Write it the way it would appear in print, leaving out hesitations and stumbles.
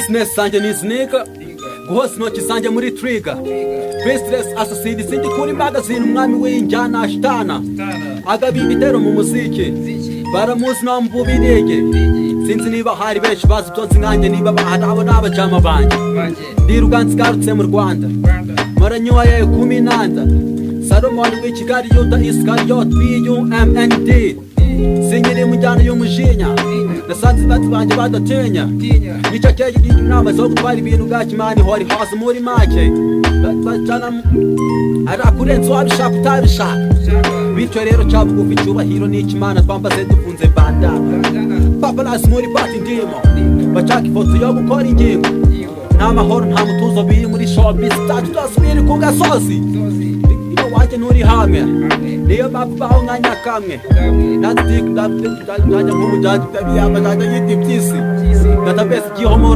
business sanje ni sneaker guhosa intoki zanjye muri trigger business assassin sindi kuri magazine umwami w'injyana ashitana agabi ibitero mu muziki baramuzi no mbubirege sinzi niba hari benshi bazi byonse nkanjye niba bahabo n'abajama banje ndi Ruganzi garutse mu Rwanda maranyoa ya 10 Salomon w'Ikigali Yuda Iscariot BUMND sinyiri mu njyana y'umujinya nasanze bati banje badatenya nicyo cyege inama zo gutwara ibintu gakimani hori hose muri make bajana arakurenza wabishaka utabishaka bityo rero cyabugufi icyubahiro n'ikimana twambaze dufunze bandana papalas muri party ndimo bachaka ifoto yo gukora ingingo nta mahoro nta mutuzo biri muri showbiz tasubiri ku gasozi wanje nuri hamwe niyo babaho nkanya kamwe natik najya mu mujyaji tabiya bajya yiti byisi database gihomo